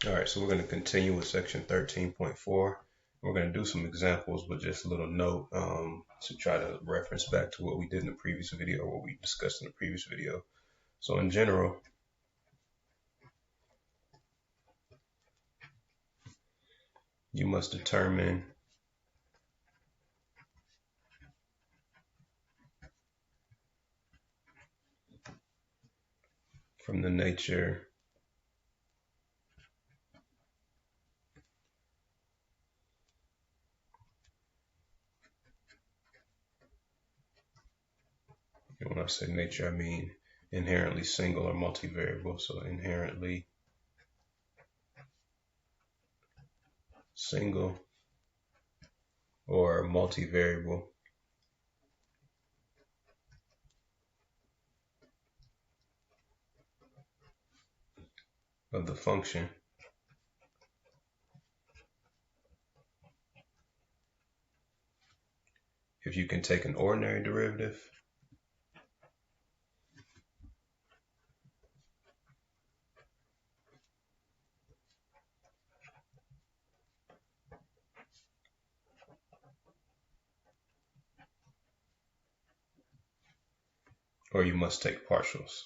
All right, so we're going to continue with section 13.4. We're going to do some examples, but just a little note to try to reference back to what we did in the previous video, or what we discussed in the previous video. So in general, you must determine from the nature and when I say nature, I mean inherently single or multivariable. So inherently single or multivariable of the function if you can take an ordinary derivative or you must take partials.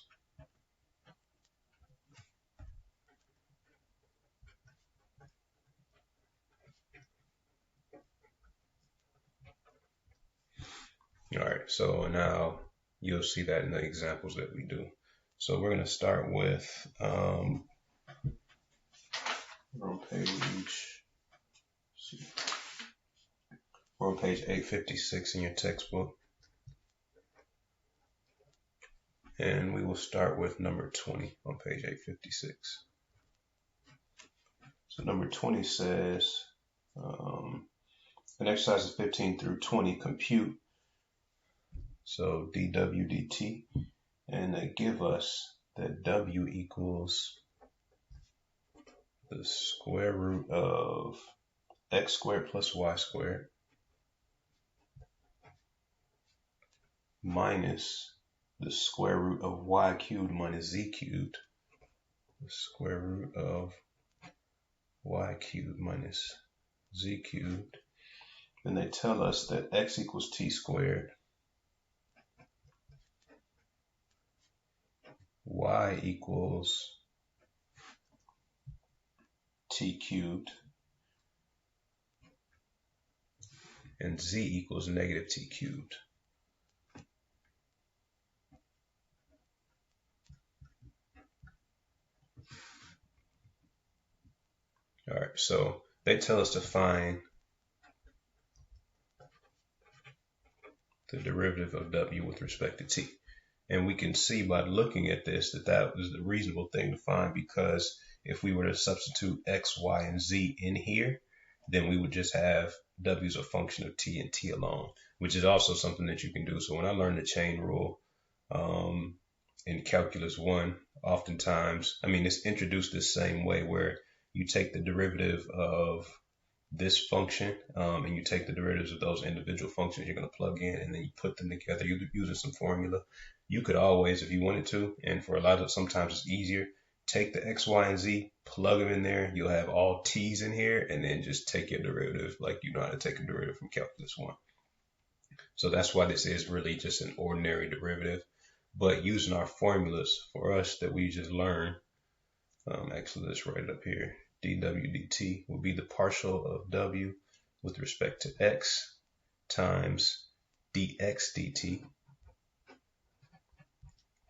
All right, so now you'll see that in the examples that we do. So we're going to start with we're on page 856 in your textbook, and we will start with number 20 on page 856. So number 20 says, in exercises 15 through 20, compute, so dw dt, and they give us that w equals the square root of x squared plus y squared minus the square root of y cubed minus z cubed, the square root of y cubed minus z cubed. And they tell us that x equals t squared, y equals t cubed, and z equals negative t cubed. All right, so they tell us to find the derivative of w with respect to t. And we can see by looking at this that that is the reasonable thing to find, because if we were to substitute x, y, and z in here, then we would just have w as a function of t and t alone, which is also something that you can do. So when I learned the chain rule in Calculus 1, oftentimes, I mean, it's introduced the same way, where you take the derivative of this function and you take the derivatives of those individual functions you're going to plug in, and then you put them together using some formula. You could always, if you wanted to, and for a lot of, sometimes it's easier, take the x, y, and z, plug them in there. You'll have all t's in here, and then just take your derivative like you know how to take a derivative from Calculus 1. So that's why this is really just an ordinary derivative. But using our formulas for us that we just learned, actually let's write it up here. dw dt will be the partial of w with respect to x times dx dt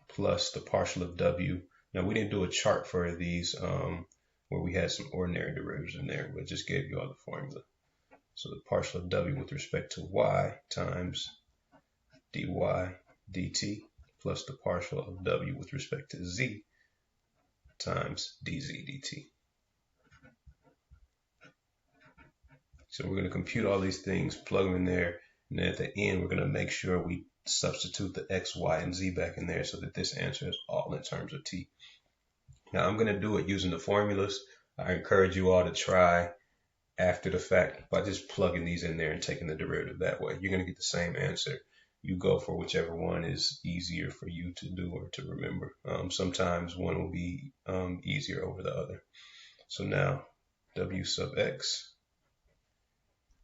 plus the partial of w. Now we didn't do a chart for these where we had some ordinary derivatives in there, but just gave you all the formula. So the partial of w with respect to y times dy dt plus the partial of w with respect to z times dz dt. So we're going to compute all these things, plug them in there, and then at the end we're going to make sure we substitute the x, y, and z back in there so that this answer is all in terms of t. Now I'm going to do it using the formulas. I encourage you all to try after the fact by just plugging these in there and taking the derivative that way. You're going to get the same answer. You go for whichever one is easier for you to do or to remember. Sometimes one will be easier over the other. So now w sub x,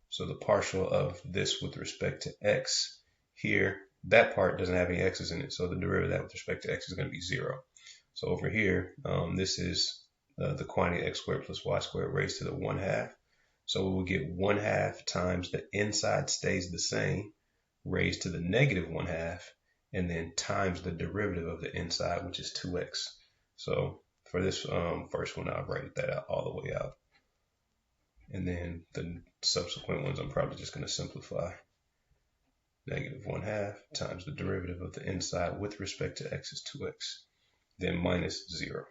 so the partial of this with respect to x here, that part doesn't have any x's in it, so the derivative of that with respect to x is going to be 0. So over here, this is the quantity x squared plus y squared raised to the 1/2. So we will get 1/2 times the inside stays the same raised to the negative 1/2, and then times the derivative of the inside, which is 2x. So for this first one, I'll write that out all the way out. And then the subsequent ones, I'm probably just going to simplify. Negative 1/2 times the derivative of the inside with respect to x is 2x, then minus 0.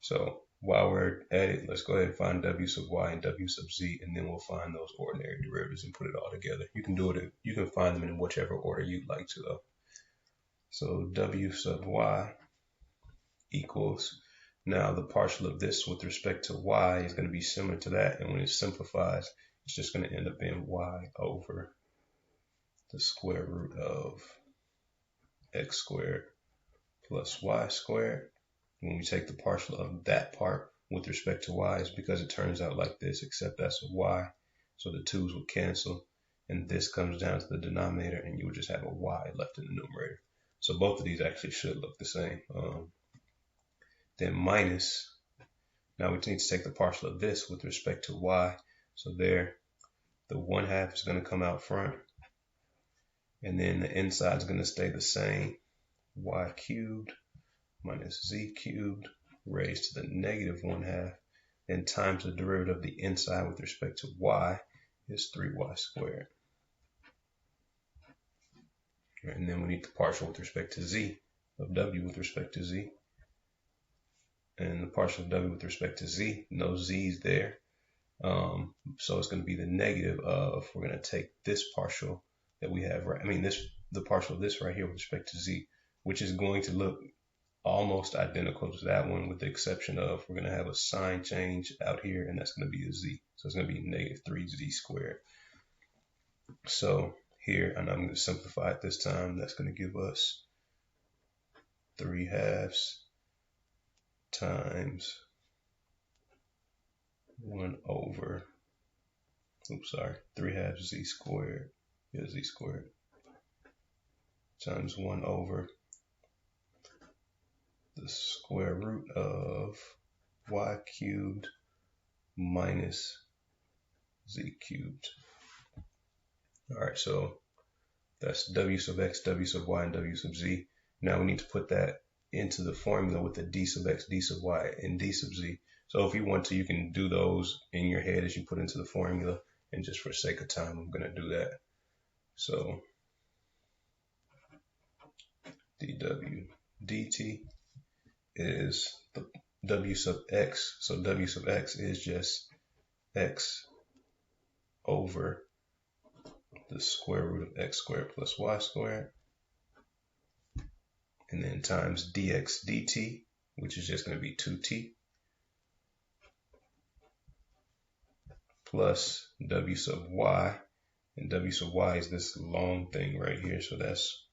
So while we're at it, let's go ahead and find w sub y and w sub z, and then we'll find those ordinary derivatives and put it all together. You can do it, you can find them in whichever order you'd like to though. So w sub y equals, now the partial of this with respect to y is going to be similar to that, and when it simplifies, it's just going to end up being y over the square root of x squared plus y squared. When we take the partial of that part with respect to y, is because it turns out like this, except that's a y, so the 2's will cancel, and this comes down to the denominator, and you would just have a y left in the numerator. So both of these actually should look the same. Then minus, now we need to take the partial of this with respect to y, so there, the 1/2 is going to come out front, and then the inside is going to stay the same, y cubed minus z cubed raised to the negative 1/2, then times the derivative of the inside with respect to y is 3y squared. And then we need the partial with respect to z of w with respect to z. And the partial of w with respect to z, no z's there. So it's going to be the negative of, we're going to take this partial that we have, right? I mean, the partial of this right here with respect to z, which is going to look almost identical to that one, with the exception of we're going to have a sign change out here, and that's going to be a z. So it's going to be negative 3z squared. So here, and I'm going to simplify it this time, that's going to give us 3/2 times 1 over, 3/2 z squared, z squared, times 1 over the square root of y cubed minus z cubed. All right, so that's w sub x, w sub y, and w sub z. Now we need to put that into the formula with the d sub x, d sub y, and d sub z. So if you want to, you can do those in your head as you put into the formula, and just for sake of time, I'm going to do that. So dw dt is the w sub x, so w sub x is just x over the square root of x squared plus y squared, and then times dx dt, which is just going to be 2t, plus w sub y, and w sub y is this long thing right here, so that's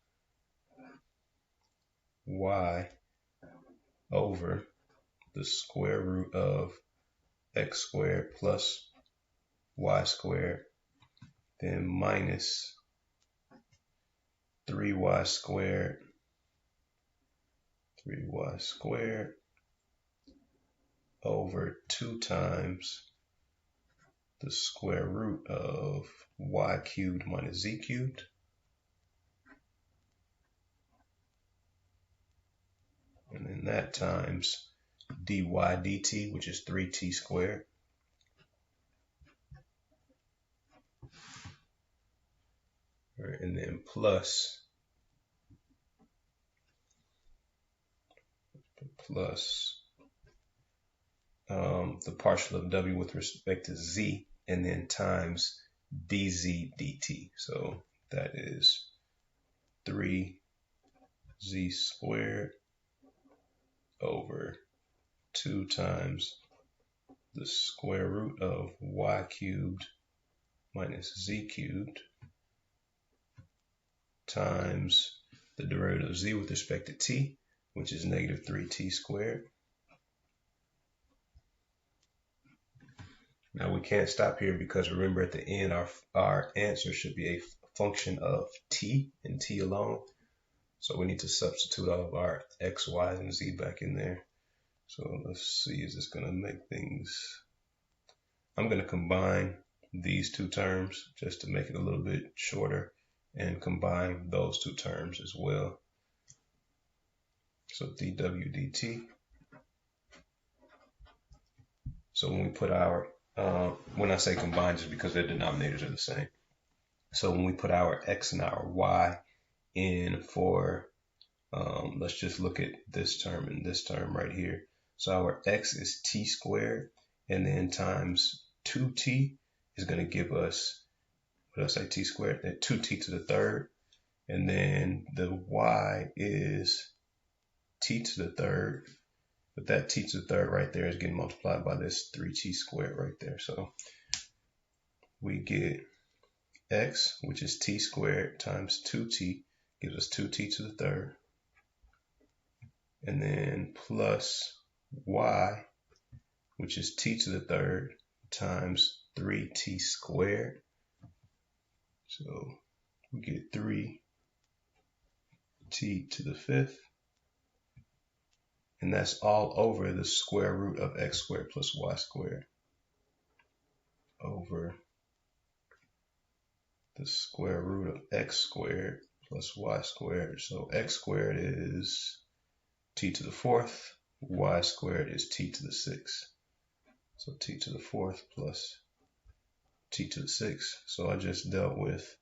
y over the square root of x squared plus y squared, then minus 3y squared over 2 times the square root of y cubed minus z cubed, and then that times dy dt, which is 3t squared. All right, and then plus the partial of w with respect to z, and then times dz dt. So that is 3z squared over 2 times the square root of y cubed minus z cubed times the derivative of z with respect to t, which is negative 3t squared. Now we can't stop here because remember at the end our answer should be a function of t and t alone. So we need to substitute all of our x, y, and z back in there. So let's see, is this going to make things... I'm going to combine these two terms just to make it a little bit shorter and combine those two terms as well. So dw dt. So when we put our, when I say combine, just because their denominators are the same. So when we put our x and our y in for, let's just look at this term and this term right here. So our x is t squared, and then times 2t is going to give us, what did I say, t squared? 2t to the third. And then the y is t to the third. But that t to the third right there is getting multiplied by this 3t squared right there. So we get x, which is t squared, times 2t, gives us 2t to the third. And then plus y, which is t to the third, times 3t squared. So we get 3t to the fifth. And that's all over the square root of x squared plus y squared over the square root of x squared plus y squared. So x squared is t to the fourth, y squared is t to the sixth. So t to the fourth plus t to the sixth. So I just dealt with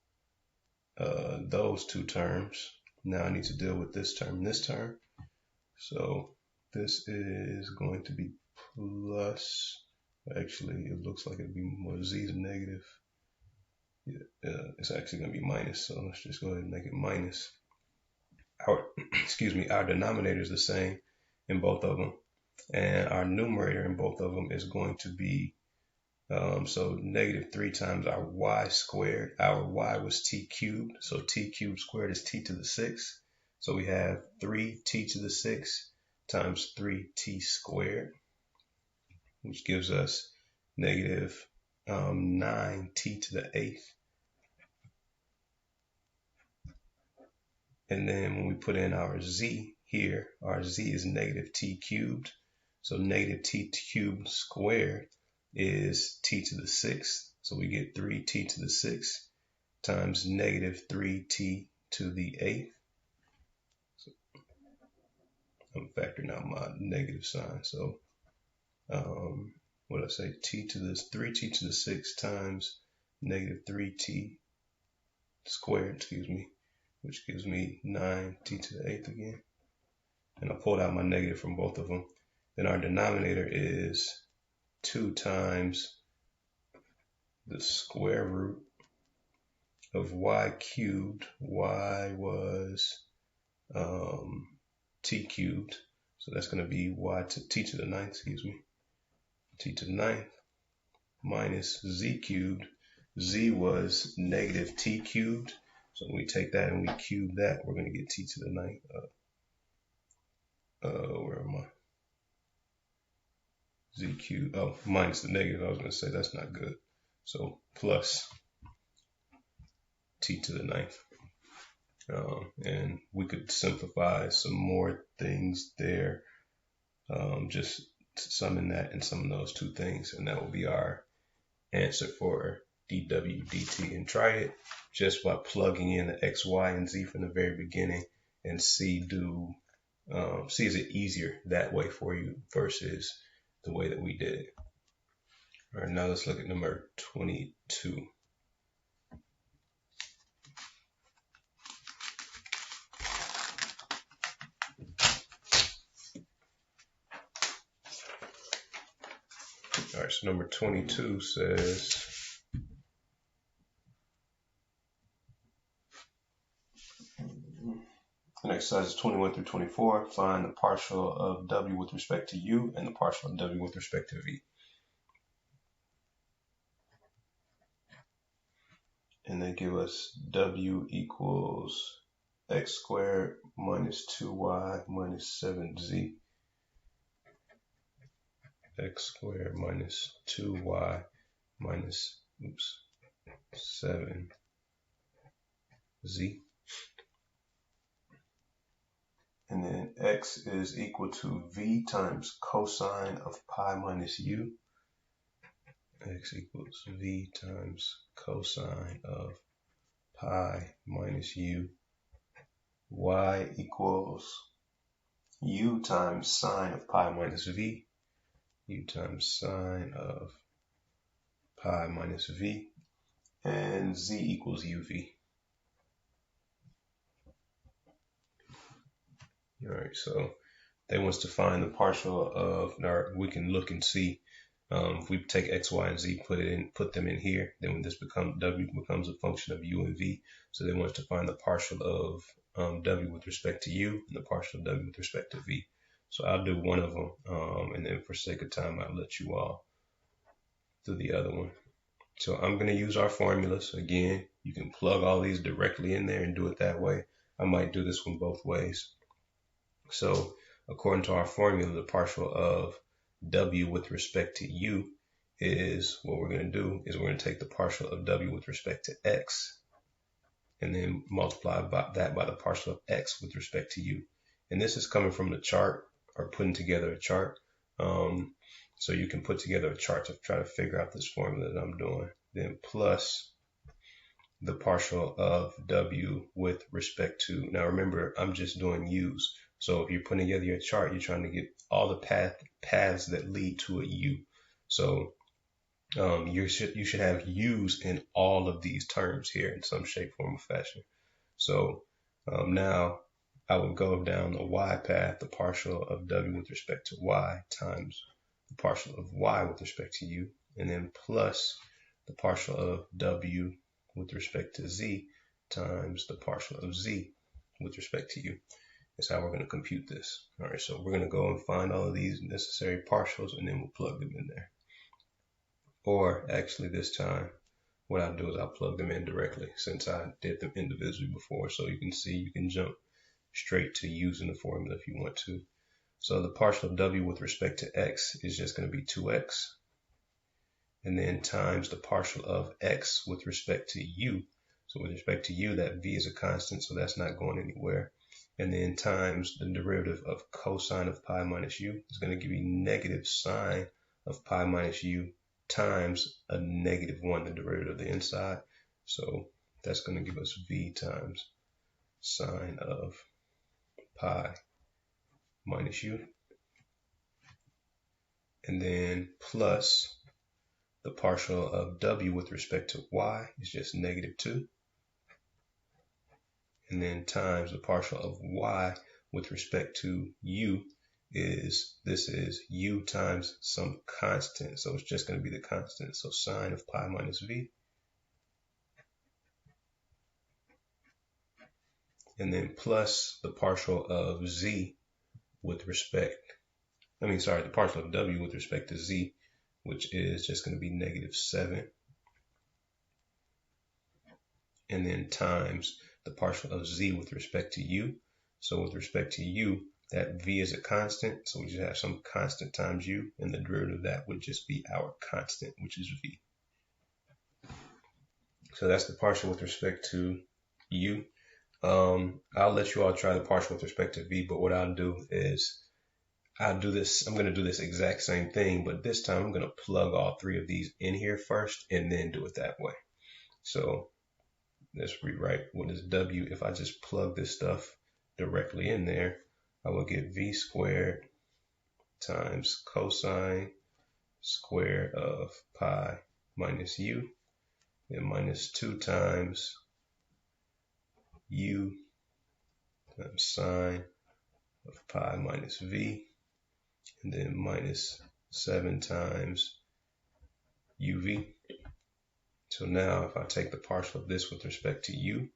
those two terms. Now I need to deal with this term and this term. So this is going to be plus, actually it looks like it'd be more z to negative. Yeah, it's actually going to be minus, so let's just go ahead and make it minus. Our, excuse me, our denominator is the same in both of them, and our numerator in both of them is going to be, so negative 3 times our y squared. Our y was t cubed, so t cubed squared is t to the 6th. So we have 3t to the 6th times 3t squared, which gives us negative 9t to the 8th. And then when we put in our z here, our z is negative t cubed. So negative t cubed squared is t to the 6th. So we get 3t to the 6th times negative 3t to the 8th. So I'm factoring out my negative sign. So what did I say? 3t to the 6th times negative 3t squared, excuse me, which gives me 9t to the 8th again. And I pulled out my negative from both of them. Then our denominator is 2 times the square root of y cubed. Y was t cubed, so that's going to be t to the 9th, excuse me, t to the 9th, minus z cubed. Z was negative t cubed, so when we take that and we cube that, we're going to get t to the 9th. Where am I? Z cubed, oh, minus the negative. I was going to say that's not good. So plus t to the 9th. And we could simplify some more things there, just summing that and summing those two things, and that will be our answer for dw dt. And try it just by plugging in the x, y, and z from the very beginning and see is it easier that way for you versus the way that we did it. All right, now let's look at number 22. All right, so number 22 says, the next exercise is 21 through 24. Find the partial of w with respect to u and the partial of w with respect to v. And they give us w equals x squared minus 2y minus 7z. X squared minus 2y minus 7z. And then x is equal to v times cosine of pi minus u. X equals v times cosine of pi minus u. Y equals u times sine of pi minus v. U times sine of pi minus v. And z equals uv. All right, so they want us to find the partial of, or we can look and see if we take x, y, and z, put them in here, then when this w becomes a function of u and v. So they want us to find the partial of w with respect to u and the partial of w with respect to v. So I'll do one of them, and then for sake of time, I'll let you all do the other one. So I'm going to use our formulas. Again, you can plug all these directly in there and do it that way. I might do this one both ways. So according to our formula, the partial of w with respect to u is, what we're going to do is we're going to take the partial of w with respect to x and then multiply that by the partial of x with respect to u. And this is coming from the chart, or putting together a chart. So you can put together a chart to try to figure out this formula that I'm doing. Then plus the partial of w with respect to, now remember, I'm just doing u's. So if you're putting together your chart, you're trying to get all the paths that lead to a u. So you should have u's in all of these terms here in some shape, form, or fashion. So now I would go down the y path, the partial of w with respect to y times the partial of y with respect to u, and then plus the partial of w with respect to z times the partial of z with respect to u. That's how we're going to compute this. All right, so we're going to go and find all of these necessary partials, and then we'll plug them in there. Or actually this time, what I'll do is I'll plug them in directly, since I did them individually before. So you can see, you can jump straight to using the formula if you want to. So the partial of w with respect to x is just going to be 2x. And then times the partial of x with respect to u. So with respect to u, that v is a constant, so that's not going anywhere. And then times the derivative of cosine of pi minus u is going to give you negative sine of pi minus u times a -1, the derivative of the inside. So that's going to give us v times sine of pi minus u. And then plus the partial of w with respect to y is just -2. And then times the partial of y with respect to u is, this is u times some constant. So it's just going to be the constant. So sine of pi minus v. And then plus the partial of z with respect, the partial of w with respect to z, which is just going to be -7. And then times the partial of z with respect to u. So with respect to u, that v is a constant, so we just have some constant times u, and the derivative of that would just be our constant, which is v. So that's the partial with respect to u. I'll let you all try the partial with respect to v, but what I'll do is I'm going to do this exact same thing, but this time I'm going to plug all three of these in here first and then do it that way. So let's rewrite what is w. If I just plug this stuff directly in there, I will get v squared times cosine squared of pi minus u, and minus 2 times u times sine of pi minus v, and then minus 7 times uv. So now if I take the partial of this with respect to u,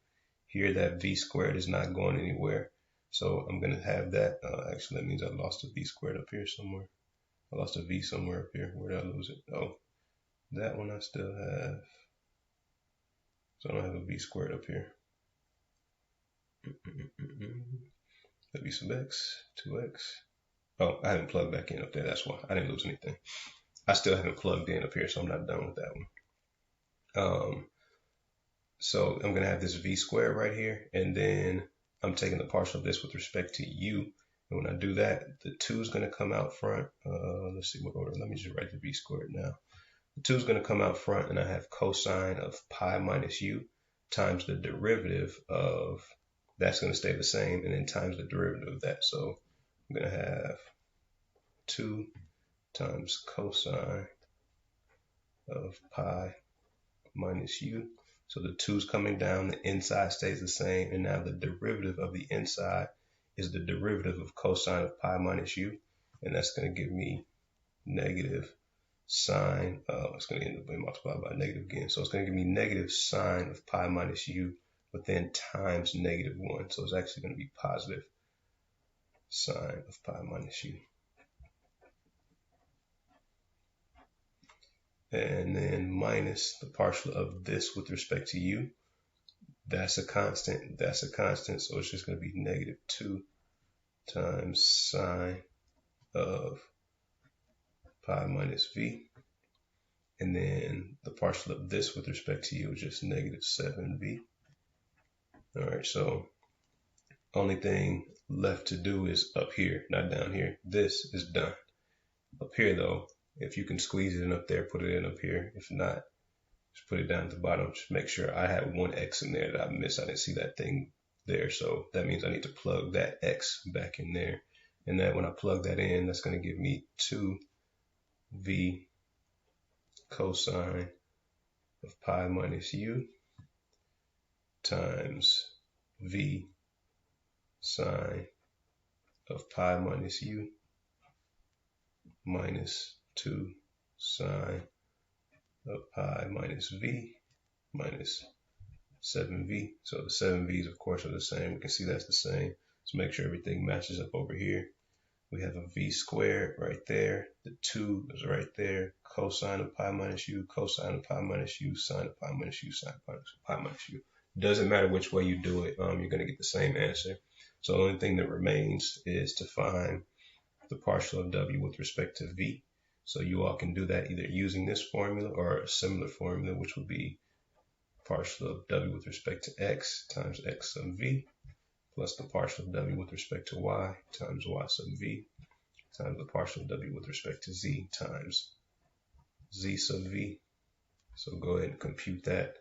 here that v squared is not going anywhere. So I'm going to have that, actually that means I lost a v squared up here somewhere. I lost a v somewhere up here. Where did I lose it? Oh, that one I still have. So I don't have a v squared up here. That'd be sub x, 2x. Oh, I haven't plugged back in up there. That's why I didn't lose anything. I still haven't plugged in up here, so I'm not done with that one. So I'm going to have this v squared right here, and then I'm taking the partial of this with respect to u. And when I do that, the 2 is going to come out front. Let's see what order. Let me just write the v squared now. The 2 is going to come out front, and I have cosine of pi minus u times the derivative of, that's going to stay the same, and then times the derivative of that. So I'm going to have 2 times cosine of pi minus u. So the 2's coming down, the inside stays the same, and now the derivative of the inside is the derivative of cosine of pi minus u, and that's going to give me negative sine, it's going to end up being multiplied by negative again, so it's going to give me negative sine of pi minus u, but then times negative 1, so it's actually going to be positive sine of pi minus u. And then minus the partial of this with respect to u. That's a constant, so it's just going to be negative 2 times sine of pi minus v. And then the partial of this with respect to u is just negative 7v. All right, so only thing left to do is up here, not down here. This is done. Up here though, if you can squeeze it in up there, put it in up here. If not, just put it down at the bottom. Just make sure. I had one x in there that I missed. I didn't see that thing there. So that means I need to plug that x back in there. And then when I plug that in, that's going to give me 2v cosine of pi minus u times v sine of pi minus u minus 2 sine of pi minus v minus 7v. So the 7v's of course are the same. We can see that's the same. Let's make sure everything matches up over here. We have a v squared right there. The 2 is right there. Cosine of pi minus u, cosine of pi minus u, sine of pi minus u, sine of pi minus u. Doesn't matter which way you do it, you're going to get the same answer. So the only thing that remains is to find the partial of w with respect to v. So you all can do that either using this formula or a similar formula, which would be partial of w with respect to x times x sub v plus the partial of w with respect to y times y sub v times the partial of w with respect to z times z sub v. So go ahead and compute that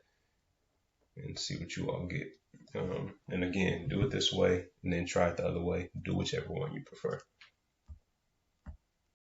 and see what you all get. And again, do it this way and then try it the other way. Do whichever one you prefer.